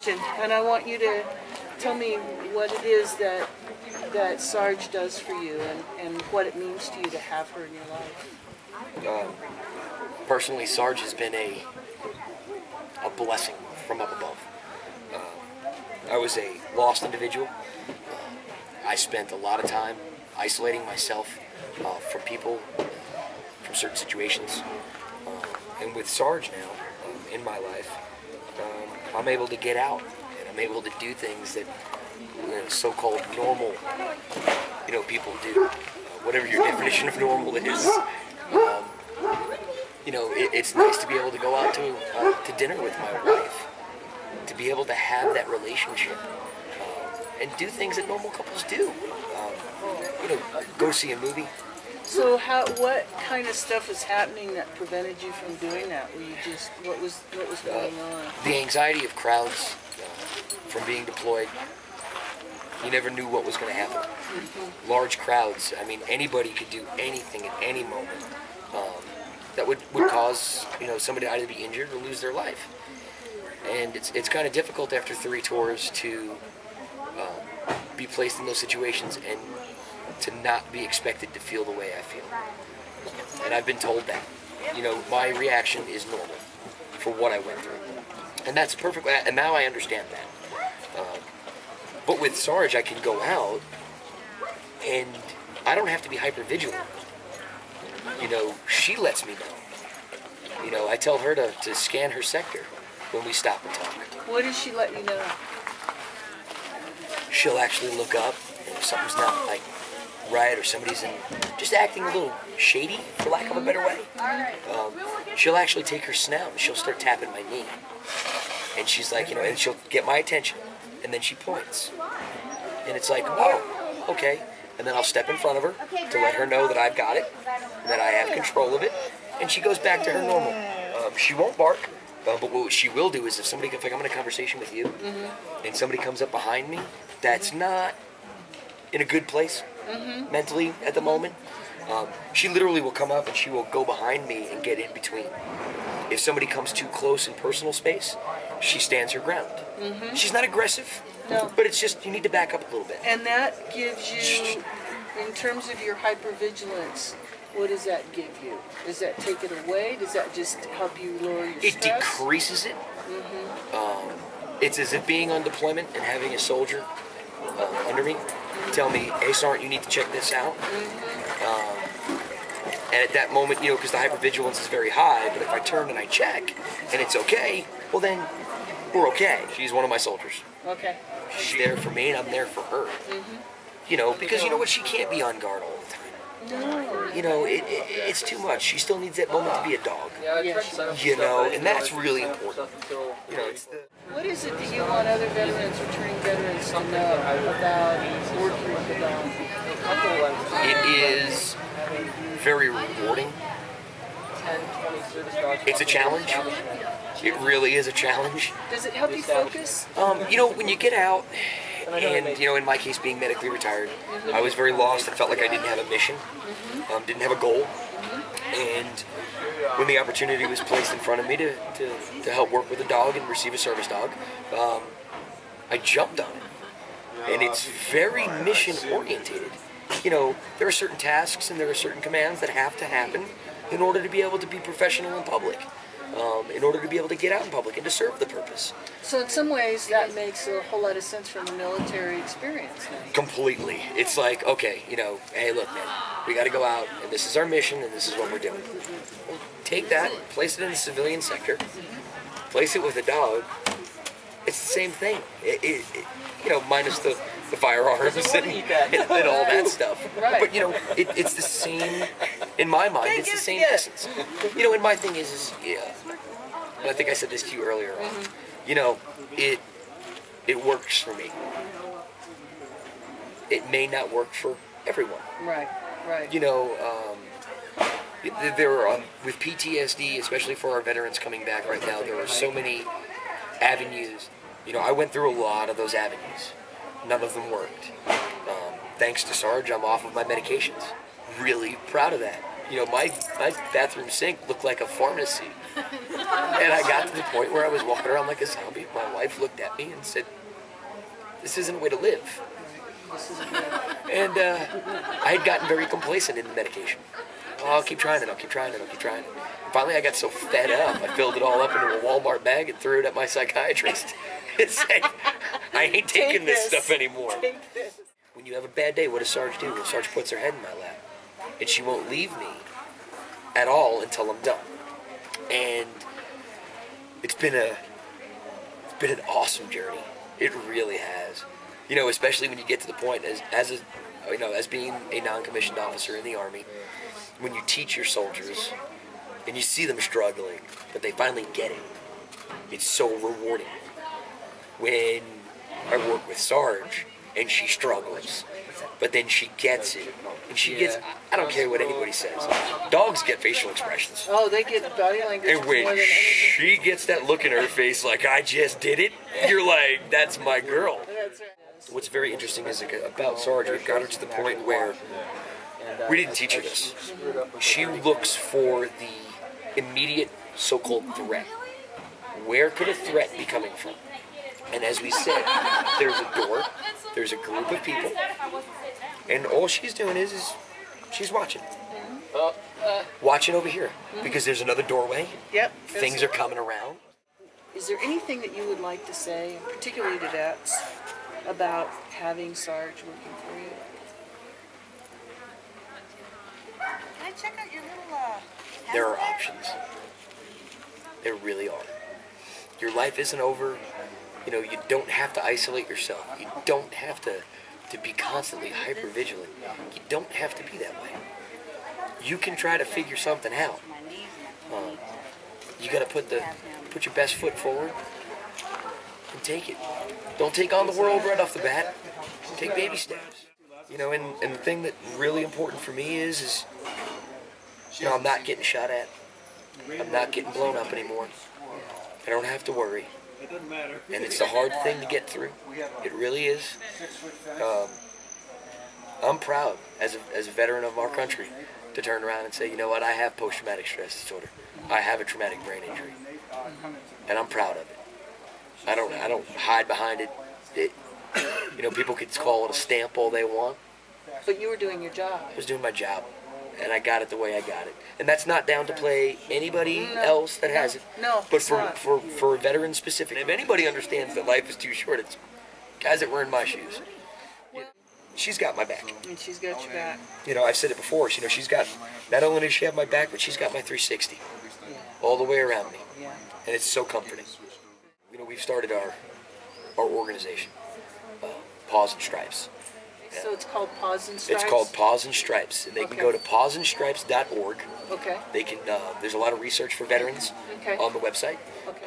And I want you to tell me what it is that Sarge does for you and what it means to you to have her in your life. Personally, Sarge has been a blessing from up above. I was a lost individual. I spent a lot of time isolating myself from people, from certain situations. And with Sarge now in my life, I'm able to get out and I'm able to do things that so-called normal, people do. Whatever your definition of normal is. It's nice to be able to go out to dinner with my wife, to be able to have that relationship, and do things that normal couples do. Go see a movie. So what kind of stuff was happening that prevented you from doing that? What was going on? The anxiety of crowds, from being deployed. You never knew what was going to happen. Mm-hmm. Large crowds. I mean, anybody could do anything at any moment. That would cause somebody to either be injured or lose their life. And it's kind of difficult after 3 tours to be placed in those situations and to not be expected to feel the way I feel. And I've been told that. My reaction is normal for what I went through. And that's perfect. And now I understand that. But with Sarge, I can go out and I don't have to be hyper vigilant. She lets me know. I tell her to scan her sector when we stop and talk. What does she let you know? She'll actually look up, and if something's not right, or somebody's just acting a little shady, for lack of a better way, she'll actually take her snout and she'll start tapping my knee. And she's like, and she'll get my attention, and then she points. And it's like, oh, okay. And then I'll step in front of her to let her know that I've got it, that I have control of it, and she goes back to her normal. She won't bark, but what she will do is if somebody, I'm in a conversation with you, and somebody comes up behind me that's not in a good place mentally at the moment, she literally will come up and she will go behind me and get in between. If somebody comes too close in personal space, she stands her ground. She's not aggressive. No. But it's just, you need to back up a little bit. And that gives you, in terms of your hypervigilance, what does that give you? Does that take it away? Does that just help you lower your stress? It decreases it. It's as if being on deployment and having a soldier under me tell me, hey, Sarge, you need to check this out. And at that moment, because the hypervigilance is very high, but if I turn and I check and it's okay, well then, we're okay. She's one of my soldiers. Okay. She's there for me and I'm there for her. Because what? She can't be on guard all the time. No. It's too much. She still needs that moment to be a dog. Yeah. And that's really important. What is it that you want other veterans, returning veterans, to know about working with the dog? It is very rewarding. It's a challenge. It really is a challenge. Does it help you focus? When you get out, and in my case being medically retired, I was very lost. I felt like I didn't have a mission, didn't have a goal. And when the opportunity was placed in front of me to help work with a dog and receive a service dog, I jumped on it. And it's very mission orientated. There are certain tasks and there are certain commands that have to happen in order to be able to be professional in public, in order to be able to get out in public and to serve the purpose. So in some ways that makes a whole lot of sense from a military experience. Completely. It's like, okay, hey, look, man, we got to go out and this is our mission and this is what we're doing. Take that, place it in the civilian sector, place it with a dog. It's the same thing. Minus the firearms and all that stuff. Right. But it's the same. In my mind, it's the same essence. And my thing is and I think I said this to you earlier on. It works for me. It may not work for everyone. Right. There are with PTSD, especially for our veterans coming back right now, there are so many avenues. I went through a lot of those avenues. None of them worked. Thanks to Sarge, I'm off of my medications. Really proud of that. you know, my bathroom sink looked like a pharmacy. And I got to the point where I was walking around like a zombie. My wife looked at me and said, "This isn't a way to live." And I had gotten very complacent in the medication. Oh, I'll keep trying it, I'll keep trying it, I'll keep trying it. Finally, I got so fed up, I filled it all up into a Walmart bag and threw it at my psychiatrist and said, "I ain't taking this stuff anymore." When you have a bad day, what does Sarge do? Well, Sarge puts her head in my lap. And she won't leave me at all until I'm done. And it's been an awesome journey. It really has. You know, especially when you get to the point as being a non-commissioned officer in the Army, when you teach your soldiers and you see them struggling, but they finally get it. It's so rewarding. When I work with Sarge and she struggles, but then she gets it. And she gets, I don't care what anybody says. Dogs get facial expressions. Oh, they get body language And when more than she gets that look in her face like, "I just did it," you're like, "That's my girl." That's right. What's very interesting is about Sarge, we got her to the point where we didn't teach her this. She looks for the immediate so-called threat. Where could a threat be coming from? And as we said, there's a door, there's a group of people, and all she's doing is she's watching. Watching over here, because there's another doorway. Yep. Things are coming around. Is there anything that you would like to say, particularly to vets, about having Sarge working for you? Can I check out your little, There are options. There really are. Your life isn't over. You know, you don't have to isolate yourself. You don't have to be constantly hyper vigilant. You don't have to be that way. You can try to figure something out. You gotta put your best foot forward and take it. Don't take on the world right off the bat. Take baby steps. You know, and the thing that really important for me is you know, I'm not getting shot at. I'm not getting blown up anymore. I don't have to worry. And it's a hard thing to get through. It really is. I'm proud as a veteran of our country to turn around and say, you know what, I have post-traumatic stress disorder. I have a traumatic brain injury. And I'm proud of it. I don't hide behind it. You know, people could call it a stamp all they want. But you were doing your job. I was doing my job. And I got it the way I got it. And that's not down to play anybody else that has it. No, but for veterans specific. If anybody understands that life is too short, it's guys that were in my shoes. She's got my back. And she's got your back. You know, I've said it before. You know, she's got, not only does she have my back, but she's got my 360 all the way around me. Yeah. And it's so comforting. You know, we've started our organization, Paws and Stripes. So it's called Paws and Stripes? It's called Paws and Stripes, and they can go to pawsandstripes.org. Okay. They can. There's a lot of research for veterans on the website. Okay.